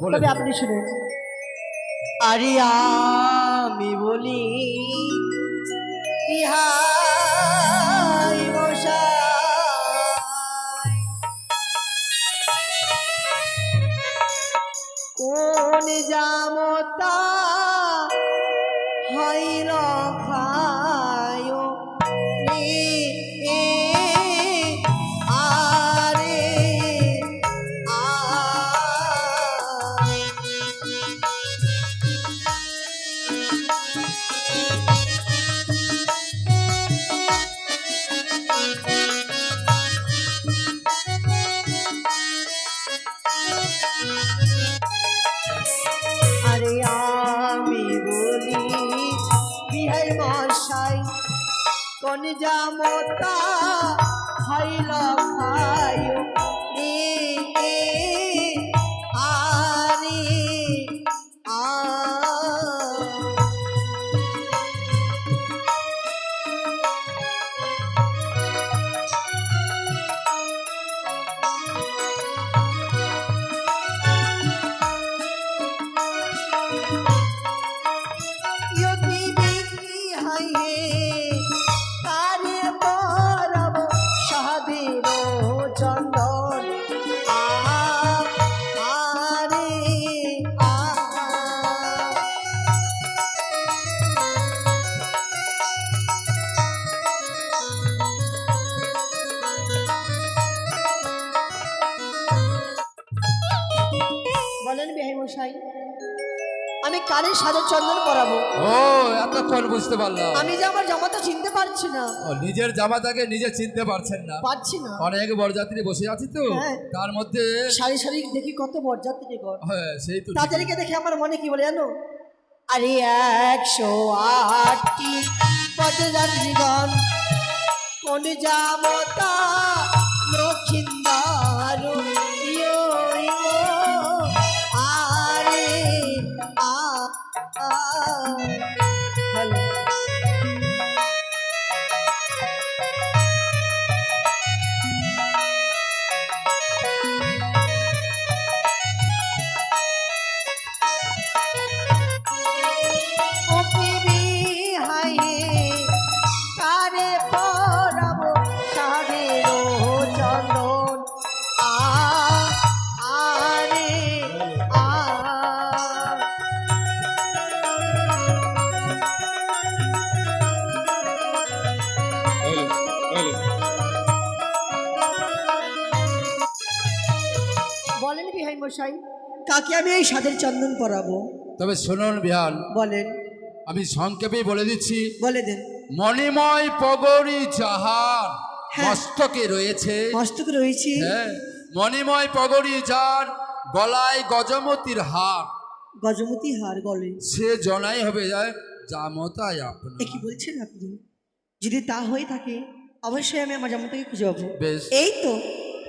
তবে আপনি শুনেন। আরে আমি বলি বিহাই মশাই, কোন জামতা হইল খায় আরে আ আরে আমি বলি বিহাই মশাই, কোন জামতা হইল খায় আরে আ ইয়তি বিক্রি হাইয়ে কারে পরব সাদের চন্দন আরে আ বলেন বিহাই মশাই, আমি কারে সাদের চন্দন পরাবো? ও এতক্ষণ বুঝতে পারলাম। আমি যে আমার জামাতা চিনতে পারছি না। ও নিজের জামাতাকে নিজে চিনতে পারছেন না? পারছি না। অনেক বরযাত্রী বসে আছে তো, হ্যাঁ। তার মধ্যে সারি সারি দেখি কত বরযাত্রী গণ। হ্যাঁ সেই তো। তাদেরকে দেখে আমার মনে কি বলে জানো? আরে 108টি পদযাত্রীগণ, কোন জামতা লক্ষিন্দার ইয়ো ইয়ো আরে আ আ হ্যালো। ওকে বিহাইয়ে কারে পরাব সাদের চন্দন আরে আ বলেন বিহাই মশাই, কাকে আমি এই সাদের চন্দন পরাবো? তবে শুনুন বিহান, বলেন। আমি সংক্ষেপেই বলে দিচ্ছি। বলে দেন। মণিময় পগড়ি যাহার হ্যাঁ। মস্তকে রয়েছে, মস্তক রয়েছে। হ্যাঁ, মণিময় পগড়ি যার গলায় গজমতির হার, গজমতি হার গলে, সে জনাই হবে যায় জামতায় আপনার। কি বলছেন আপনি? যদি তা হয়ে থাকে অবশ্যই আমি আমার জামাতাকে খুঁজে পাবো। বেশ। এই তো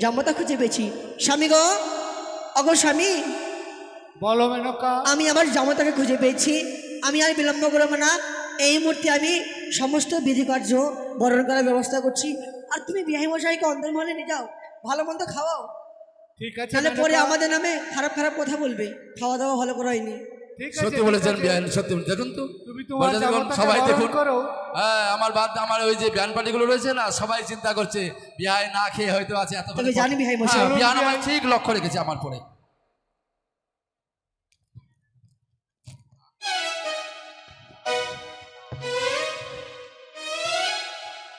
জামাতা খুঁজে পেয়েছি। স্বামী গো, অগো স্বামী, বলো মেনকা। আমি আমার জামাতাকে খুঁজে পেয়েছি। আমি আর বিলম্ব করবো না, এই মুহূর্তে আমি সমস্ত বিধি কার্য বরণ করার ব্যবস্থা করছি। আর তুমি বিহাই মশাইকে অন্তর্মহলে নিয়ে যাও, ভালো মন্দ খাওয়াও। ঠিক আছে তাহলে পরে মেনকা। আমাদের নামে খারাপ খারাপ কথা বলবে, খাওয়া দাওয়া ভালো করা হয়নি। ঠিক আছে, সত্যি ঠিক বলেছেন আছে। বিহান, সত্যি দেখুন তো তুমি তোমার বরযাত্রীগণ জামাতাকে সবাই বরণ দেখুন। করো। হ্যাঁ, আমার বাদ আমার ওই যে ব্যান পার্টিগুলো রয়েছে না, সবাই চিন্তা করছে বিহাই না খেয়ে হয়তো আছে এত। তবে জানি বিহাই মশাই, বিহান আমার ঠিক লক্ষ্য রেখেছে আমার পরে।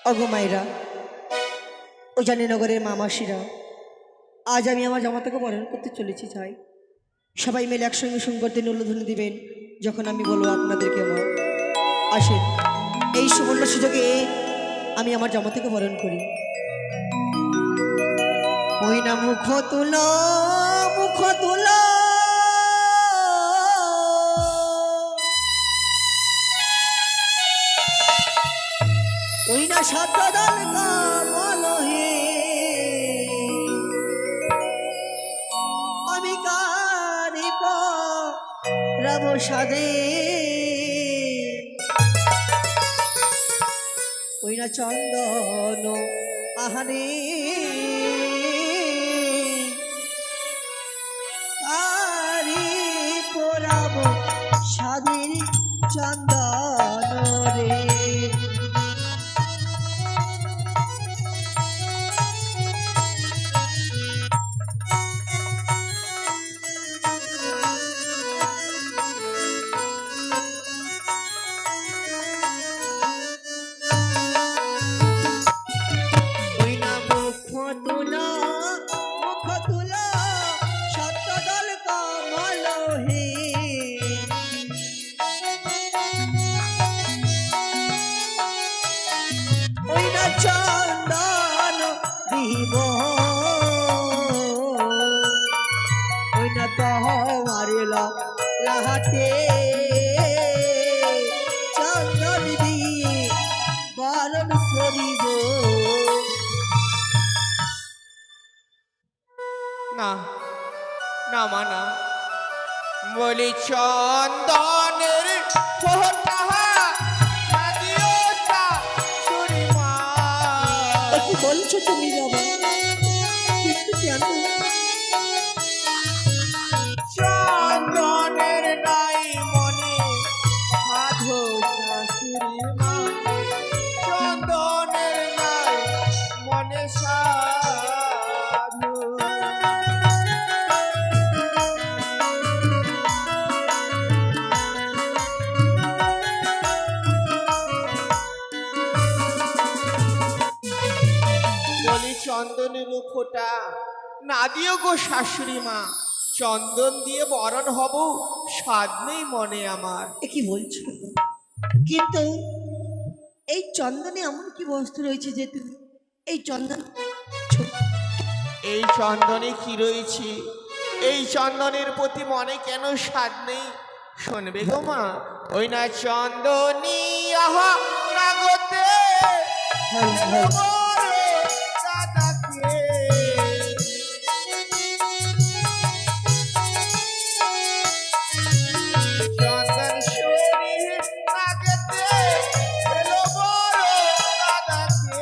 অগো মায়েরা, ও জানিনগরের মামাসিরা, আজ আমি আমার জামাতাকে বরণ করতে চলেছি। চাই সবাই মিলে একসঙ্গে সুন্দরতে নুলধ্বনি দিবেন যখন আমি বলবো আপনাদেরকে মা আসেন। এই সুবর্ণ সুযোগে আমি আমার জামাতাকে বরণ করি। ওই না মুখ তুলো, মুখ তুলো, ওই না সাতদল কামলহে, আমি কারি রব সাদে, ওই না চন্দন আহারে কারি চন্দন রে। ওই না মুখ তুলা, মুখ তুলা, সত্যদল কমল হে। ওই না চন্দন দিব, ওই না তোমার লাহাতে চন্দন দিয়ে বরণ করিব। না না মা না, বলি চন্দনের ফোঁটা না দিও শাশুড়ি মা। এ কি বলছো তুমি বাবা? কিন্তু কেন? চন্দনের নাই মনে সাধু শাশুড়ি মা, চন্দনের নাই মনে সাধু। বলি চন্দনের ফোঁটা না দিও গো শাশুড়ি মা, চন্দন দিয়ে বরণ হব স্বাদ নেই মনে আমার। এ কি বলছো? কিন্তু এই চন্দনে এমন কি বস্তু রয়েছে যে তুমি এই চন্দন এই চন্দনে কি রয়েছে, এই চন্দনের প্রতি মনে কেন স্বাদ নেই শুনবে গো মা। ওই না চন্দনী আহা নাগতে দাদাকে, চন্দন শরীর নাগতে এলো বড় দাদাকে।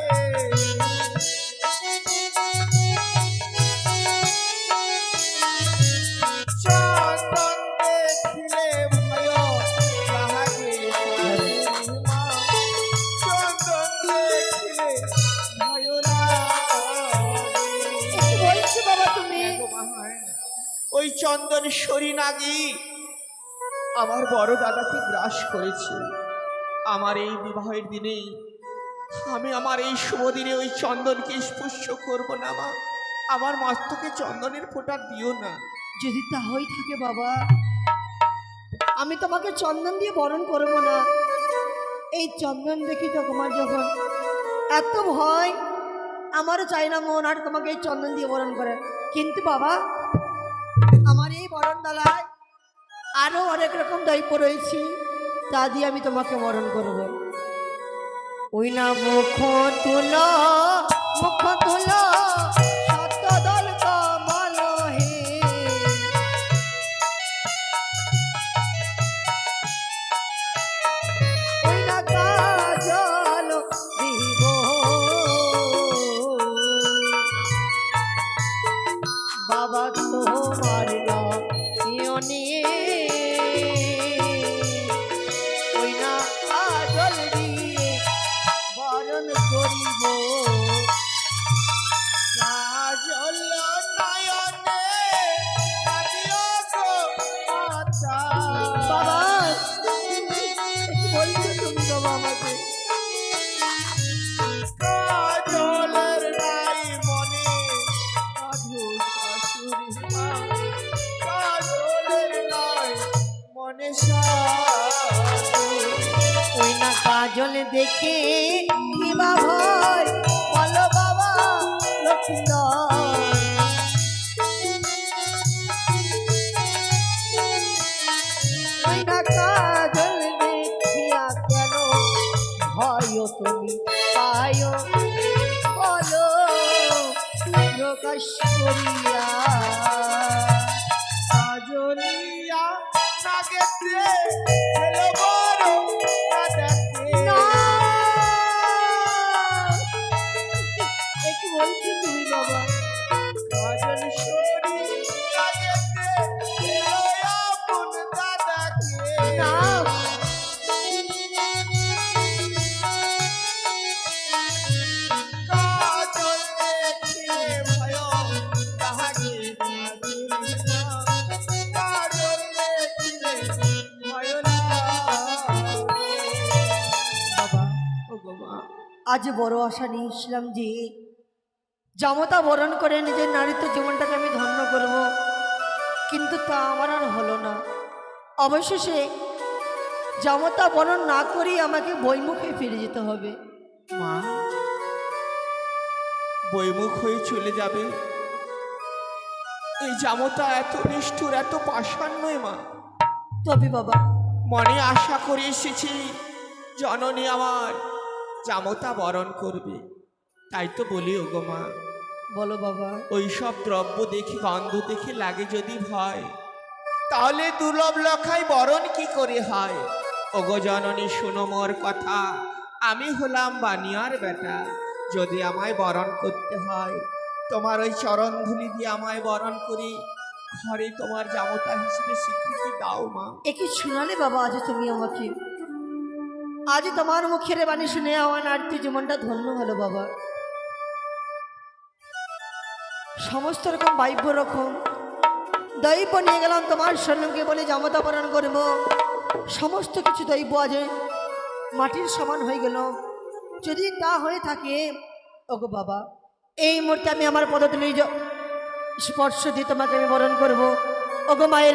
চন্দন দেখিলে ভয় লাগে শাশুড়ি মা, চন্দন দেখিলে ভয় লাগে। কি বলছো বাবা তুমি? ওই চন্দন সরি নাগি আমার বড় দাদাকে গ্রাস করেছে। আমার এই বিবাহের দিনে আমি আমার এই শুভ দিনে ওই চন্দনকে স্পর্শ করব না মা। আমার মস্তকে চন্দনের ফোঁটা দিও না। যদি তা হয়ে থাকে বাবা, আমি তোমাকে চন্দন দিয়ে বরণ করবো না। এই চন্দন দেখি তো তোমার যখন এত ভয়, আমারও চাই না মন আর তোমাকে এই চন্দন দিয়ে বরণ করে। কিন্তু বাবা, আমার এই বরণ ডালায় আরো অনেক রকম দৈব রয়েছে, তা দিয়ে আমি তোমাকে বরণ করব। ওই না মুখ তুলো, মুখ তুলো, সত্যদল কমল হে। ওই না কাজল দিব, বাবা তোমার নয়নে। ওই না কাজল দিয়ে বরণ করিব। কাজল নয়নে কাঁদিও গো মাতা। বাবা, কি বলছো তুমি বাবা আমাকে? কাজলের নাই মনে সাধু শাশুড়ি মা, কাজলের নাই মনে সাধু। ওই না কাজল দেখে কি বা ভয়, বলো বাবা লক্ষ্মীন্দর। ওই না কাজল দেখিয়া কেন ভয় তুমি পায়, বলো প্রকাশ করিয়া। কাজলিয়া নাগেতে এলো বড় দাদাকে। না, এ কি বলছো তুমি বাবা? কাজল সরি নাগেতে এলো আপন দাদাকে। না, আজ বড় আশা নিয়েছিলাম যে জামতা বরণ করে নিজের নারীত্ব জীবনটাকে আমি ধন্য করব, কিন্তু তা আমার আর হলো না। অবশেষে জামতা বরণ না করেই আমাকে বইমুখে ফিরে যেতে হবে। মা, বইমুখ হয়ে চলে যাবে? এই জামতা এত নিষ্ঠুর, এত পাষাণ নয় মা। তবে বাবা, মনে আশা করে এসেছি জননী আমার জামতা বরণ করবে, তাই তো বলি ওগো মা। বলো বাবা। ওই সব দ্রব্য দেখে, গন্ধ দেখে লাগে যদি ভয়, তাহলে দুর্লভ লক্ষায় বরণ কি করে হয়? ওগো জননী শোনো মোর কথা, আমি হলাম বানিয়ার বেটা। যদি আমায় বরণ করতে হয়, তোমার ওই চরণ ধুলি দিয়ে আমায় বরণ করে ঘরে তোমার জামতা হিসেবে স্বীকৃতি দাও মা। একই শোনালে বাবা আজ তুমি আমাকে, আজ তোমার মুখের বাণী শুনে আমার নারীত্ব জীবনটা ধন্য হলো বাবা। সমস্ত রকম বাহ্য রকম দৈব নিয়ে গেলাম তোমার শরীরকে বলে জামতা বরণ করব, সমস্ত কিছু দৈব আজ মাটির সমান হয়ে গেল। যদি তা হয়ে থাকে ওগো বাবা, এই মুহূর্তে আমি আমার পদতলি স্পর্শ দিয়ে তোমাকে আমি বরণ করব। ওগো মায়ের